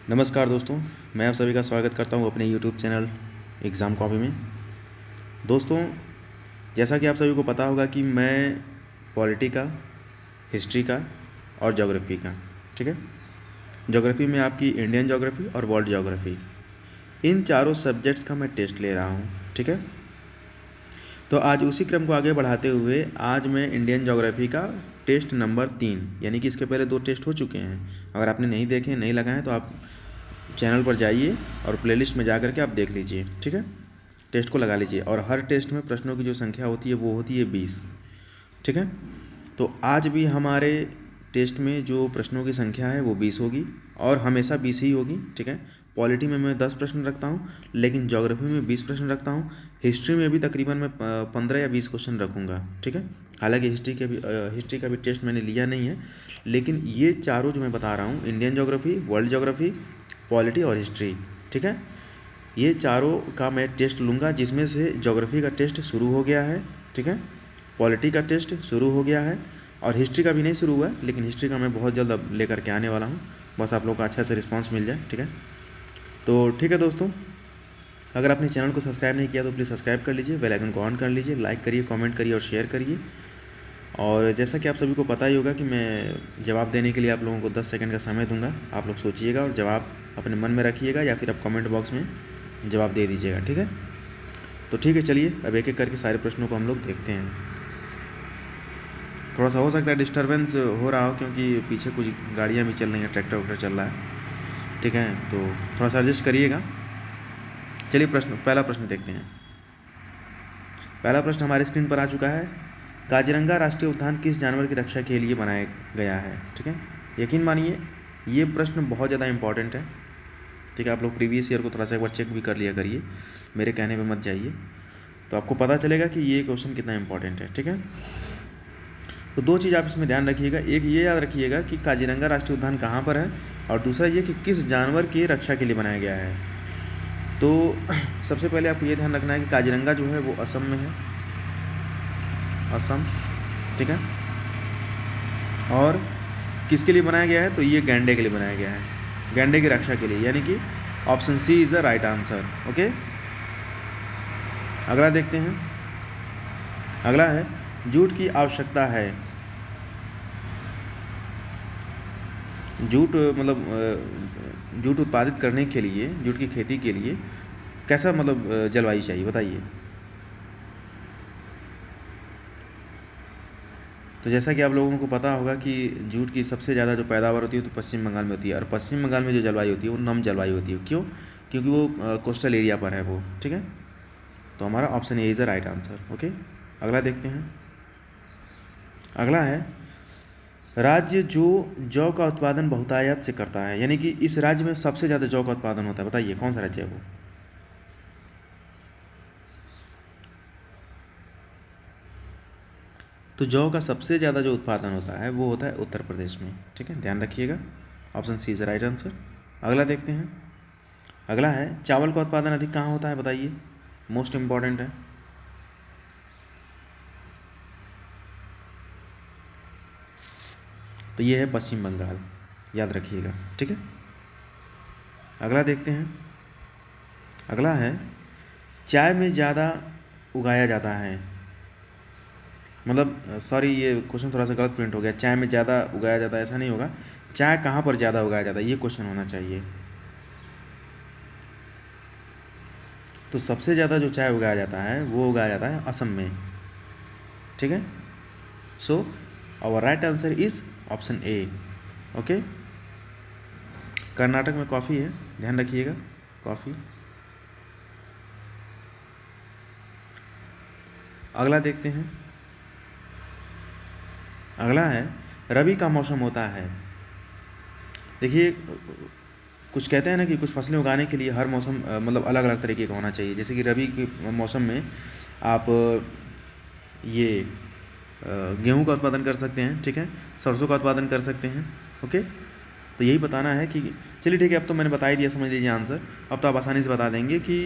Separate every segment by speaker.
Speaker 1: नमस्कार दोस्तों, मैं आप सभी का स्वागत करता हूं अपने यूट्यूब चैनल एग्ज़ाम कॉपी में। दोस्तों, जैसा कि आप सभी को पता होगा कि मैं पॉलिटी का, हिस्ट्री का और ज्योग्राफी का, ठीक है, ज्योग्राफी में आपकी इंडियन ज्योग्राफी और वर्ल्ड ज्योग्राफी, इन चारों सब्जेक्ट्स का मैं टेस्ट ले रहा हूँ, ठीक है। तो आज उसी क्रम को आगे बढ़ाते हुए आज मैं इंडियन ज्योग्राफी का टेस्ट नंबर 3, यानी कि इसके पहले 2 टेस्ट हो चुके हैं। अगर आपने नहीं देखे, नहीं लगाए तो आप चैनल पर जाइए और प्लेलिस्ट में जा कर के आप देख लीजिए, ठीक है। टेस्ट को लगा लीजिए और हर टेस्ट में प्रश्नों की जो संख्या होती है वो होती है 20, ठीक है। तो आज भी हमारे टेस्ट में जो प्रश्नों की संख्या है वो 20 होगी और हमेशा 20 ही होगी, ठीक है। पॉलिटी में मैं 10 प्रश्न रखता हूँ, लेकिन ज्योग्राफी में 20 प्रश्न रखता हूँ। हिस्ट्री में भी तकरीबन मैं 15 या 20 क्वेश्चन रखूँगा, ठीक है। हालांकि हिस्ट्री का भी टेस्ट मैंने लिया नहीं है, लेकिन ये चारों जो मैं बता रहा हूँ, Indian geography, world geography, polity और हिस्ट्री, ठीक है, ये चारों का मैं टेस्ट लूँगा, जिसमें से ज्योग्राफी का टेस्ट शुरू हो गया है, ठीक है, पॉलिटी का टेस्ट शुरू हो गया है और हिस्ट्री का भी नहीं शुरू हुआ है, लेकिन हिस्ट्री का मैं बहुत जल्द अब लेकर के आने वाला हूँ। बस आप लोग का अच्छा से रिस्पांस मिल जाए, ठीक है। तो ठीक है दोस्तों, अगर आपने चैनल को सब्सक्राइब नहीं किया तो प्लीज़ सब्सक्राइब कर लीजिए, बेल आइकन को ऑन कर लीजिए, लाइक करिए, कमेंट करिए और शेयर करिए। और जैसा कि आप सभी को पता ही होगा कि मैं जवाब देने के लिए आप लोगों को 10 सेकंड का समय दूंगा। आप लोग सोचिएगा और जवाब अपने मन में रखिएगा या फिर आप कमेंट बॉक्स में जवाब दे दीजिएगा, ठीक है। तो ठीक है, चलिए अब एक एक करके सारे प्रश्नों को हम लोग देखते हैं। थोड़ा सा हो सकता है डिस्टर्बेंस हो रहा हो, क्योंकि पीछे कुछ गाड़ियाँ भी चल रही हैं, ट्रैक्टर वैक्टर चल रहा है, ठीक है। तो थोड़ा सा एडजस्ट करिएगा। चलिए पहला प्रश्न देखते हैं। पहला प्रश्न हमारे स्क्रीन पर आ चुका है। काजीरंगा राष्ट्रीय उद्यान किस जानवर की रक्षा के लिए बनाया गया है, ठीक है। यकीन मानिए ये प्रश्न बहुत ज़्यादा इंपॉर्टेंट है, ठीक है। आप लोग प्रीवियस ईयर को थोड़ा सा एक बार चेक भी कर लिया करिए, मेरे कहने पे मत जाइए, तो आपको पता चलेगा कि ये क्वेश्चन कितना इंपॉर्टेंट है, ठीक है। तो 2 चीज़ आप इसमें ध्यान रखिएगा। एक ये याद रखिएगा कि काजीरंगा राष्ट्रीय उद्यान कहाँ पर है, और दूसरा ये कि किस जानवर की रक्षा के लिए बनाया गया है। तो सबसे पहले आपको ये ध्यान रखना है कि काजीरंगा जो है वो असम में है, असम, ठीक है। और किसके लिए बनाया गया है, तो ये गैंडे के लिए बनाया गया है, गैंडे की रक्षा के लिए, यानी कि option C is the right answer, okay. अगला देखते हैं। अगला है, जूट की आवश्यकता है, जूट मतलब जूट उत्पादित करने के लिए, जूट की खेती के लिए कैसा मतलब जलवायु चाहिए, बताइए। तो जैसा कि आप लोगों को पता होगा कि जूट की सबसे ज़्यादा जो पैदावार होती है तो पश्चिम बंगाल में होती है, और पश्चिम बंगाल में जो जलवायु होती है वो नम जलवायु होती है। क्यों? क्योंकि वो कोस्टल एरिया पर है वो, ठीक है। तो हमारा option A is the right answer, okay. अगला देखते हैं। अगला है, राज्य जो जौ का उत्पादन बहुतायत से करता है, यानी कि इस राज्य में सबसे ज़्यादा जौ का उत्पादन होता है, बताइए कौन सा राज्य है वो। तो जौ का सबसे ज़्यादा जो उत्पादन होता है वो होता है उत्तर प्रदेश में, ठीक है, ध्यान रखिएगा। Option C is the right answer. अगला देखते हैं। अगला है, चावल का उत्पादन अधिक कहाँ होता है, बताइए, मोस्ट इम्पॉर्टेंट है। तो ये है पश्चिम बंगाल, याद रखिएगा, ठीक है। अगला देखते हैं। अगला है, चाय में ज़्यादा उगाया जाता है, मतलब सॉरी ये क्वेश्चन थोड़ा सा गलत प्रिंट हो गया, चाय में ज़्यादा उगाया जाता है ऐसा नहीं होगा, चाय कहाँ पर ज़्यादा उगाया जाता है ये क्वेश्चन होना चाहिए। तो सबसे ज़्यादा जो चाय उगाया जाता है वो उगाया जाता है असम में, ठीक है। So our right answer is option A, okay. Karnataka में कॉफ़ी है, ध्यान रखिएगा, कॉफ़ी। अगला देखते हैं। अगला है, रबी का मौसम होता है, देखिए कुछ कहते हैं ना कि कुछ फसलें उगाने के लिए हर मौसम मतलब अलग अलग तरीके का होना चाहिए। जैसे कि रबी के मौसम में आप ये गेहूं का उत्पादन कर सकते हैं, ठीक है, सरसों का उत्पादन कर सकते हैं, ओके। तो यही बताना है कि चलिए ठीक है, अब तो मैंने बता ही दिया, समझ लीजिए आंसर। अब तो आप आसानी से बता देंगे कि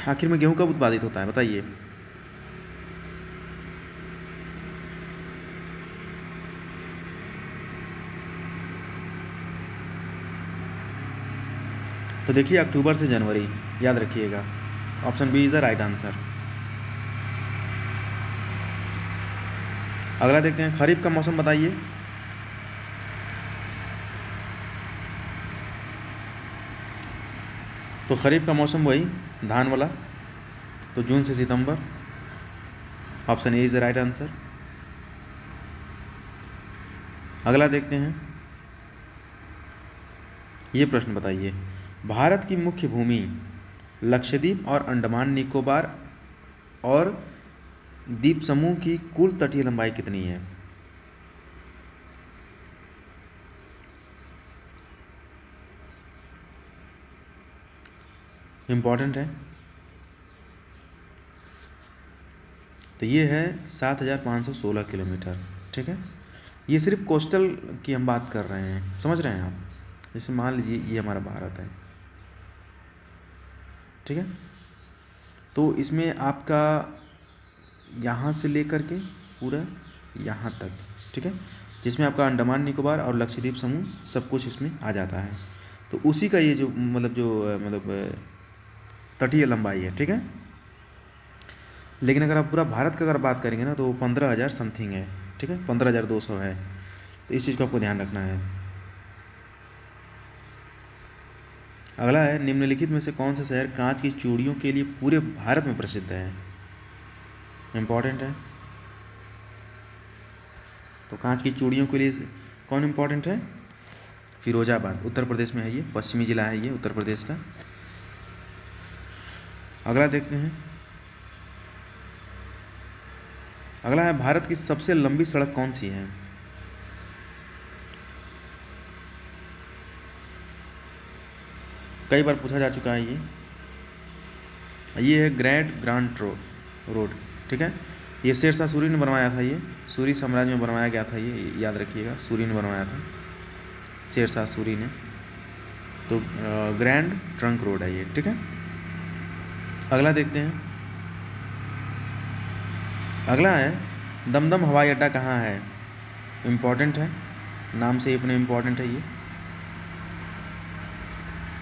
Speaker 1: आखिर में गेहूं कब उत्पादित होता है, बताइए। तो देखिए अक्टूबर से जनवरी, याद रखिएगा। Option B is the right answer. अगला देखते हैं, खरीफ का मौसम बताइए। तो खरीफ का मौसम वही धान वाला, तो जून से सितंबर। Option A is the right answer. अगला देखते हैं, ये प्रश्न बताइए, भारत की मुख्य भूमि लक्षद्वीप और अंडमान निकोबार और द्वीप समूह की कुल तटीय लंबाई कितनी है? इम्पॉर्टेंट है। तो ये है 7,516 किलोमीटर। ठीक है, ये सिर्फ कोस्टल की हम बात कर रहे हैं, समझ रहे हैं आप। जैसे मान लीजिए ये हमारा भारत है, ठीक है, तो इसमें आपका यहाँ से लेकर के पूरा यहाँ तक, ठीक है, जिसमें आपका अंडमान निकोबार और लक्षद्वीप समूह सब कुछ इसमें आ जाता है। तो उसी का ये जो मतलब तटीय लंबाई है, ठीक है। लेकिन अगर आप पूरा भारत का अगर बात करेंगे ना, तो 15,000 समथिंग है, ठीक है, 15,200 है। तो इस चीज़ को आपको ध्यान रखना है। अगला है, निम्नलिखित में से कौन सा शहर कांच की चूड़ियों के लिए पूरे भारत में प्रसिद्ध है? इम्पॉर्टेंट है। तो कांच की चूड़ियों के लिए कौन इम्पॉर्टेंट है? फिरोजाबाद, उत्तर प्रदेश में है ये, पश्चिमी जिला है ये उत्तर प्रदेश का। अगला देखते हैं, अगला है, भारत की सबसे लंबी सड़क कौन सी है? कई बार पूछा जा चुका है ये है ग्रांड रोड, ठीक है। ये शेरशाह सूरी ने बनवाया था, ये सूरी साम्राज्य में बनवाया गया था, ये याद रखिएगा, सूरी ने बनवाया था, शेरशाह सूरी ने। तो ग्रैंड ट्रंक रोड है ये, ठीक है। अगला देखते हैं, अगला है, दमदम हवाई अड्डा कहाँ है? इम्पॉर्टेंट है, नाम से ही अपने इम्पॉर्टेंट है ये।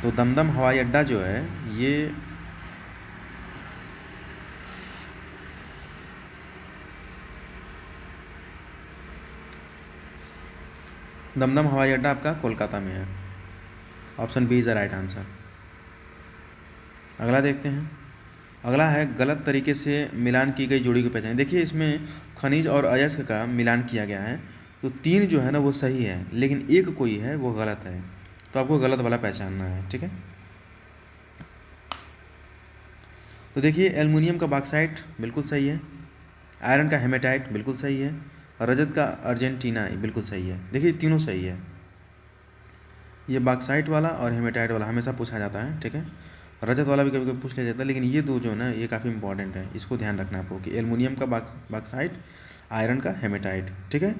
Speaker 1: तो दमदम हवाई अड्डा जो है ये दमदम हवाई अड्डा आपका कोलकाता में है। Option B is the right answer. अगला देखते हैं, अगला है, गलत तरीके से मिलान की गई जोड़ी को पहचानें। देखिए इसमें खनिज और अयस्क का मिलान किया गया है, तो 3 जो है ना वो सही है, लेकिन एक कोई है वो गलत है, तो आपको गलत वाला पहचानना है, ठीक है। तो देखिए एल्युमिनियम का बॉक्साइट बिल्कुल सही है, आयरन का हेमेटाइट बिल्कुल सही है, रजत का अर्जेंटीना बिल्कुल सही है। देखिए तीनों सही है, ये बॉक्साइट वाला और हेमेटाइट वाला हमेशा पूछा जाता है, ठीक है। रजत वाला भी कभी कभी पूछ लिया जाता है, लेकिन ये दो जो है ना ये काफ़ी इंपॉर्टेंट है, इसको ध्यान रखना है आपको कि एल्युमिनियम का बॉक्साइट, आयरन का हेमेटाइट, ठीक है।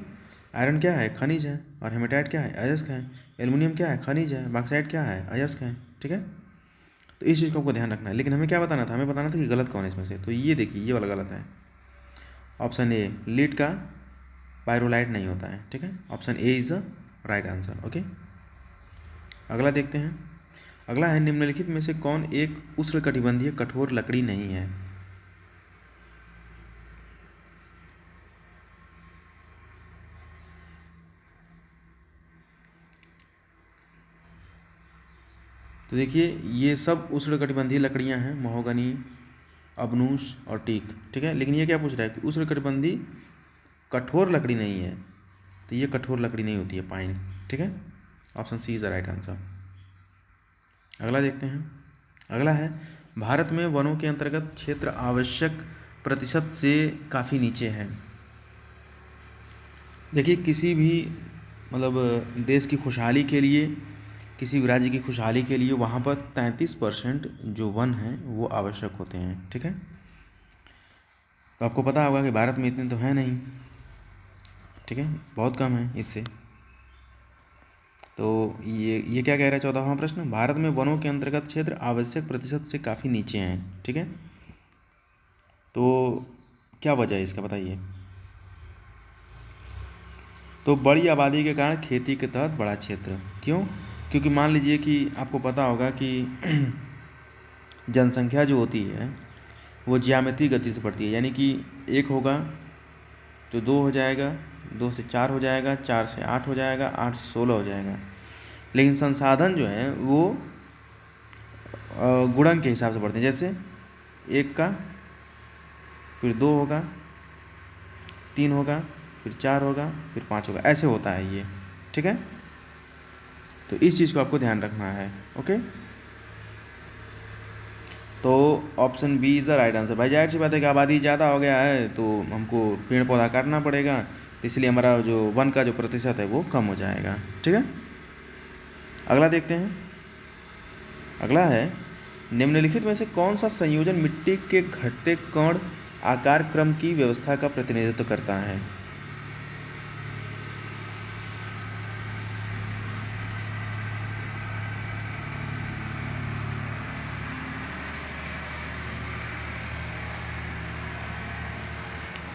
Speaker 1: आयरन क्या है? खनिज है। और हेमेटाइट क्या है? अयस्क है। एल्युमिनियम क्या है? खनिज है। बॉक्साइट क्या है? अयस्क है, ठीक है। तो इस चीज़ को आपको ध्यान रखना है। लेकिन हमें क्या बताना था? हमें बताना था कि गलत कौन है इसमें से। तो ये देखिए ये वाला गलत है। ऑप्शन ए, लीड का पायरोलाइट नहीं होता है, ठीक है। Option A is the right answer, okay. अगला देखते हैं, अगला है, निम्नलिखित में से कौन एक उष्णकटिबंधीय कठोर लकड़ी नहीं है? तो देखिए ये सब उष्णकटिबंधीय लकड़ियां हैं, महोगनी, अबनूस और टीक, ठीक है। लेकिन ये क्या पूछ रहा है कि उष्णकटिबंधीय कठोर लकड़ी नहीं है, तो ये कठोर लकड़ी नहीं होती है, पाइन, ठीक है। Option C is the right answer. अगला देखते हैं, अगला है, भारत में वनों के अंतर्गत क्षेत्र आवश्यक प्रतिशत से काफ़ी नीचे है। देखिए किसी भी मतलब देश की खुशहाली के लिए, किसी भी राज्य की खुशहाली के लिए वहाँ पर 33% जो वन हैं वो आवश्यक होते हैं, ठीक है। तो आपको पता होगा कि भारत में इतने तो हैं नहीं, ठीक है, बहुत कम है इससे। तो ये क्या कह रहा है 14वां प्रश्न, भारत में वनों के अंतर्गत क्षेत्र आवश्यक प्रतिशत से काफ़ी नीचे हैं, ठीक है। तो क्या वजह है इसका बताइए? तो बड़ी आबादी के कारण खेती के तहत बड़ा क्षेत्र, क्यों? क्योंकि मान लीजिए कि आपको पता होगा कि जनसंख्या जो होती है वो ज्यामितीय गति से बढ़ती है, यानी कि 1 होगा तो 2 हो जाएगा, 2 से 4 हो जाएगा, 4 से 8 हो जाएगा, 8 से 16 हो जाएगा। लेकिन संसाधन जो है वो गुणन के हिसाब से बढ़ते हैं, जैसे 1 का, फिर 2 होगा, 3 होगा, फिर 4 होगा, फिर 5 होगा, ऐसे होता है ये। ठीक है, तो इस चीज़ को आपको ध्यान रखना है। ओके, तो option B is the right answer. भाई जाहिर सी बात है कि आबादी ज़्यादा हो गया है तो हमको पेड़ पौधा काटना पड़ेगा, तो इसलिए हमारा जो वन का जो प्रतिशत है वो कम हो जाएगा। ठीक है, अगला देखते हैं। अगला है, निम्नलिखित में से कौन सा संयोजन मिट्टी के घटते कण आकार क्रम की व्यवस्था का प्रतिनिधित्व करता है?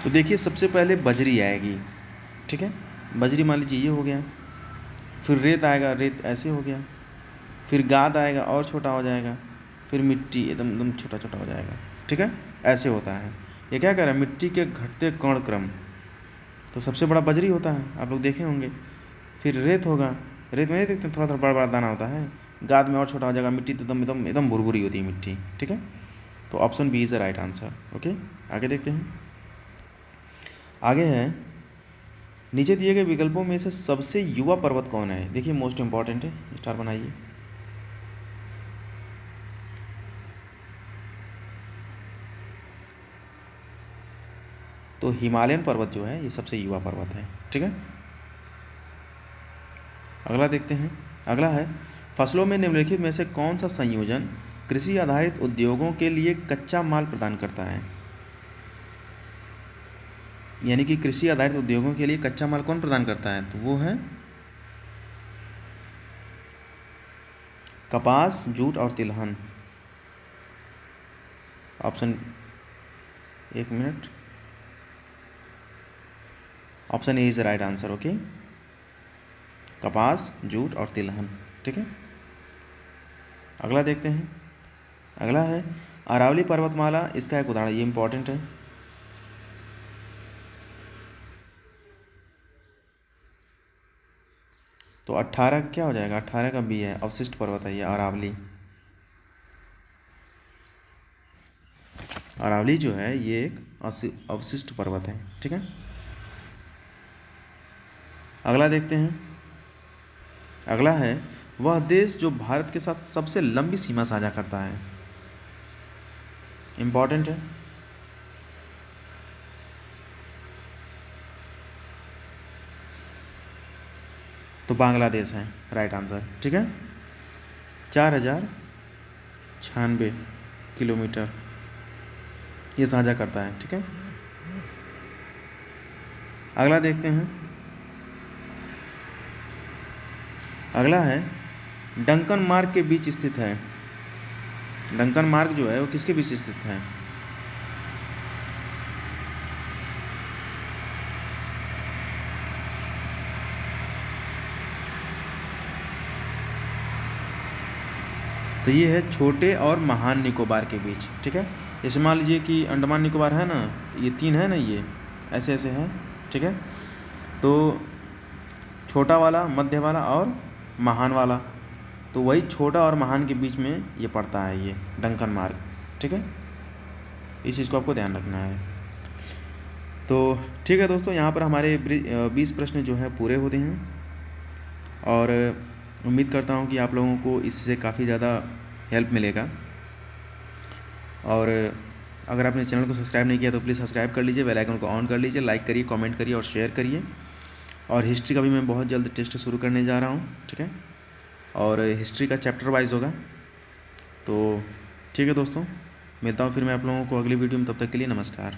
Speaker 1: तो देखिए, सबसे पहले बजरी आएगी। ठीक है, बजरी मान लीजिए ये हो गया, फिर रेत आएगा, रेत ऐसे हो गया, फिर गाद आएगा और छोटा हो जाएगा, फिर मिट्टी एकदम एकदम छोटा छोटा हो जाएगा। ठीक है, ऐसे होता है। ये क्या कह रहा है, मिट्टी के घटते कण क्रम। तो सबसे बड़ा बजरी होता है, आप लोग देखे होंगे। फिर रेत होगा, रेत में नहीं देखते थोड़ा थोड़ा बड़ा बड़ा दाना होता है। गाद में और छोटा हो जाएगा, मिट्टी तो एकदम एकदम एकदम भुरभुरी होती है मिट्टी। ठीक है, तो option B is the right answer. Okay, आगे देखते हैं। आगे है, नीचे दिए गए विकल्पों में से सबसे युवा पर्वत कौन है? देखिए मोस्ट इंपॉर्टेंट है, स्टार बनाइए। तो हिमालयन पर्वत जो है ये सबसे युवा पर्वत है। ठीक है, अगला देखते हैं। अगला है, फसलों में निम्नलिखित में से कौन सा संयोजन कृषि आधारित उद्योगों के लिए कच्चा माल प्रदान करता है? यानी कि कृषि आधारित उद्योगों के लिए कच्चा माल कौन प्रदान करता है? तो वो है कपास, जूट और तिलहन। ऑप्शन, एक minute, option A is the right answer. Okay, कपास, जूट और तिलहन। ठीक है, अगला देखते हैं। अगला है, अरावली पर्वतमाला, इसका एक उदाहरण, ये इंपॉर्टेंट है। तो 18 क्या हो जाएगा? 18 का बी है, अवशिष्ट पर्वत है ये अरावली। अरावली जो है ये एक अवशिष्ट पर्वत है। ठीक है, अगला देखते हैं। अगला है, वह देश जो भारत के साथ सबसे लंबी सीमा साझा करता है। इंपॉर्टेंट है। तो बांग्लादेश है राइट आंसर। ठीक है, 4096 किलोमीटर ये साझा करता है। ठीक है, अगला देखते हैं। अगला है, डंकन मार्ग के बीच स्थित है। डंकन मार्ग जो है वो किसके बीच स्थित है? तो ये है छोटे और महान निकोबार के बीच। ठीक है, जैसे मान लीजिए कि अंडमान निकोबार है ना, तो ये 3 है ना, ये ऐसे ऐसे है। ठीक है, तो छोटा वाला, मध्य वाला और महान वाला, तो वही छोटा और महान के बीच में ये पड़ता है, ये डंकन मार्ग। ठीक है, इस चीज़ को आपको ध्यान रखना है। तो ठीक है दोस्तों, यहाँ पर हमारे 20 प्रश्न जो है पूरे होते हैं, और उम्मीद करता हूँ कि आप लोगों को इससे काफ़ी ज़्यादा हेल्प मिलेगा। और अगर आपने चैनल को सब्सक्राइब नहीं किया तो प्लीज़ सब्सक्राइब कर लीजिए, बेल आइकन को ऑन कर लीजिए, लाइक करिए, कमेंट करिए और शेयर करिए। और हिस्ट्री का भी मैं बहुत जल्द टेस्ट शुरू करने जा रहा हूँ। ठीक है, और हिस्ट्री का चैप्टर वाइज होगा। तो ठीक है दोस्तों, मिलता हूँ फिर मैं आप लोगों को अगली वीडियो में, तब तक के लिए नमस्कार।